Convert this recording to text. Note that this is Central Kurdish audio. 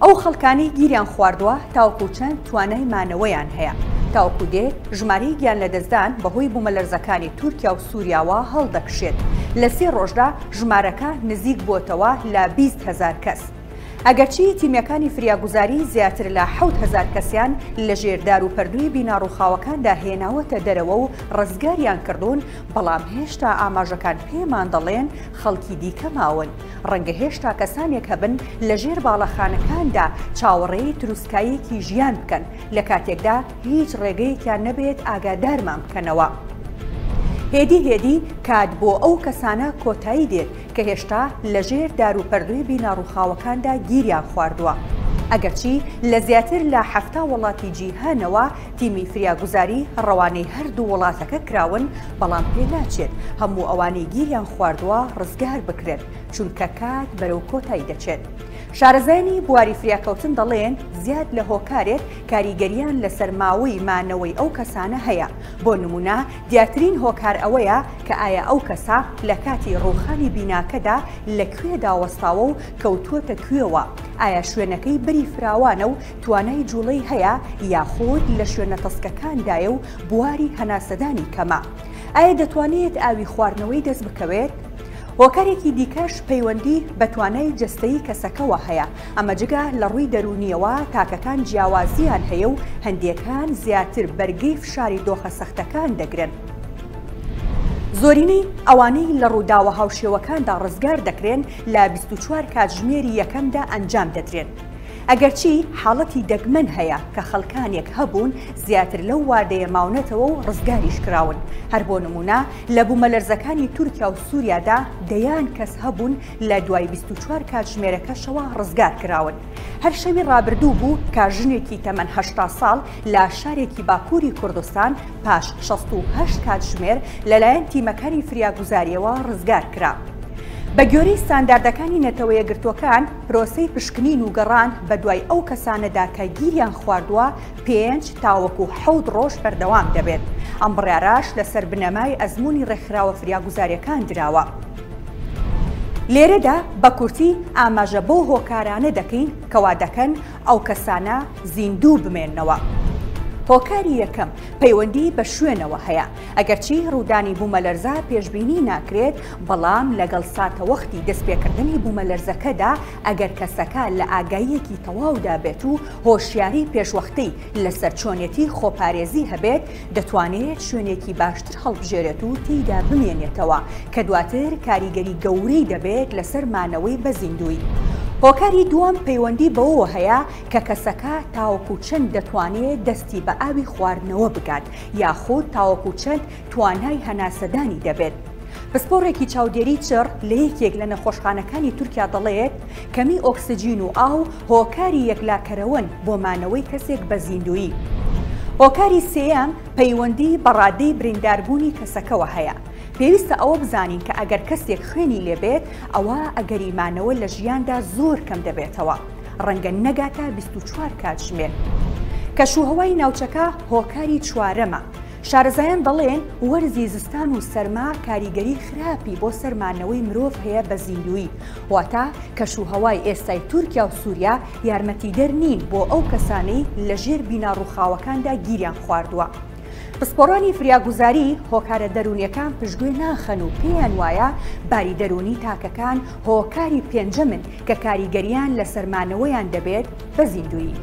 ئەو خەڵکانی گیریان خواردووە تاوەکو چەند توانای مانەوەیان هەیە. تاوەکو دێت ژمارەی گیان لەدەستدان بەهۆی بوومەلەرزەکانی تورکیا و سووریاوە هەڵدەکشێت. لە 3 ڕۆژدا ژمارەکە نزیک بۆتەوە لە 20,000 کەس. ئەگەرچی تیمەکانی فریاگوزاری زیاتر لە 7,000 کەسیان لە ژێردار و پەردووی بیناڕووخاوەکاندا هێناوەتە دەرەوە و ڕزگاریان کردوون، بەڵام هێشتا ئاماژەکان پێمان دەڵێن خەڵکی دیکە ماون. ڕەنگە هێشتا کەسانێک هەبن لە ژێر باڵەخانەکاندا چاوەڕێی تروسکاییەکی ژیان بکەن لە کاتێکدا هیچ ڕێگەیەکیان نەبێت ئاگادارمان بکەنەوە. هێدی کات بۆ ئەو کەسانە کۆتایی دێت کە هێشتا لە ژێر دار و پەردووی بیناڕووخاوەکاندا گیریان خواردووە. ئەگەرچی لە زیاتر لە 70 وڵاتی جیهانەوە تیمی فریاگوزاری ڕەوانەی هەردوو وڵاتەکە کراون، بەڵام پێ ناچێت هەموو ئەوانەی گیریان خواردووە ڕزگار بکرێت چونکە کات بەرەو کۆتایی دەچێت. شارەزایانی بواری فریاکەوتن دەڵێن زیاد لە هۆکارێک کاریگەریان لەسەر ماوەی مانەوەی ئەو کەسانە هەیە. بۆ نمونە دیارترین هۆکار ئەوەیە کە ئایا ئەو کەسە لە کاتی ڕووخانی بیناکەدا لەکوێدا وەستاوە و کەوتووەتە کوێوە، ئایا شوێنەکەی بری فراوانە و توانای جوڵەی هەیە یاخود لە شوێنە تەسکەکاندایە و بواری هەناسەدانی کەمە، ئایا دەتوانێت ئاوی خواردنەوەی دەست بکەوێت. هۆکارێکی دیکەش پەیوەندی بە توانای جەستەیی کەسەکەوە هەیە، ئەمە جگە لە ڕووی دەرونیەوە تاکەکان جیاوازیان هەیە و هەندێکان زیاتر بەرگەی فشاری دۆخە سەختەکان دەگرن. زۆرینەی ئەوانەی لە ڕووداوە هاوشێوەکاندا ڕزگار دەکرێن لە 24 کاتژمێری یەکەمدا ئەنجام دەدرێن. ئەگەرچی حاڵەتی دەگمەن هەیە کە خەڵکانێک هەبوون زیاتر لەو واردەیە ماونەتەوە و ڕزگاریش کراون. هەر بۆ نمونە لە بوومەلەرزەکانی تورکیا و سووریادا دەیان کەس هەبوون لە دوای 24 کاتژمێرەکەشەوە ڕزگار کراون. هەر شەوی ڕابردوو بوو کاژنێکی تەمەن 80 ساڵ لە شارێکی باکووری کوردستان پاش 68 کاتژمێر لەلایەن تیمەکانی فریاگوزاریەوە ڕزگار کرا. بە گوێرەی ستانداردەکانی نەتەوە یەکگرتووەکان پرۆسەی پشکنین و گەڕان بە دوای ئەو کەسانەدا کە گیریان خواردووە 5 تاوەکو 7 ڕۆژ بەردەوام دەبێت. ئەم بڕیاراش لەسەر بنەمای ئەزموونی ڕێکخراوە فریاگوزاریەکان دراوە. لێرەدا بە کورتی ئاماژە بۆ هۆکارانە دەکەین کەوا دەکەن ئەو کەسانە زیندوو بمێننەوە. هۆکاری یەکەم پەیوەندی بە شوێنەوە هەیە. ئەگەرچی ڕوودانی بوومەلەرزە پێشبینی ناکرێت، بەڵام لەگەڵ ساتەوەختی دەستپێکردنی بوومەلەرزەکەدا ئەگەر کەسەکە لە ئاگاییەکی تەواودا بێت و هۆشیاری پێشوەختەی لەسەر چۆنیەتی خۆپارێزی هەبێت، دەتوانێت شوێنێکی باشتر هەڵبژێرێت و تێیدا بمێنێتەوە کە دواتر کاریگەری گەورەی دەبێت لەسەر مانەوەی بە زیندوی. هۆکاری دووەم پەیوەندی بەوە هەیە کە کەسەکە تاوەکو چەند دەتوانێت دەستی بە ئاوی خواردنەوە بگات یاخود تاوەکو چەند توانای هەناسەدانی دەبێت. پسپۆڕێکی چاودێری چڕ لە یەکێک لە نەخۆشخانەکانی تورکیا دەڵێت کەمی ئۆکسجین و ئاو هۆکاری یەکلاکەرەوەن بۆ مانەوەی کەسێک بە زیندویی. هۆکاری سێیەم پەیوەندی بە ڕادەی برینداربوونی کەسەکەوە هەیە. پێویستە ئەوە بزانین کە ئەگەر کەسێک خوێنی لێبێت ئەوە ئەگەریمانەوە لە ژیاندا زۆر کەم دەبێتەوە، ڕەنگە نەگاتە 24 کاتژمێر. کەشوهەوای ناوچەکە هۆکاری چوارەمە. شارەزایان دەڵێن وەرزی زستان و سەرما کاریگەری خراپی بۆ سەرمانەوەی مرۆڤ هەیە بە زیندوی، واتە کەشوهەوای ئێستای تورکیا و سووریا یارمەتیدەر نین بۆ ئەو کەسانەی لە ژێر بیناڕووخاوەکاندا گیریان خواردووە. پسپۆڕانی فریاگوزاری هۆکارە دەرونیەکان پشتگوێ ناخەن و پێیان وایە باری دەرونی تاکەکان هۆکاری پێنجەمن کە کاریگەریان لە سەرمانەوەیان دەبێت بە زیندوی.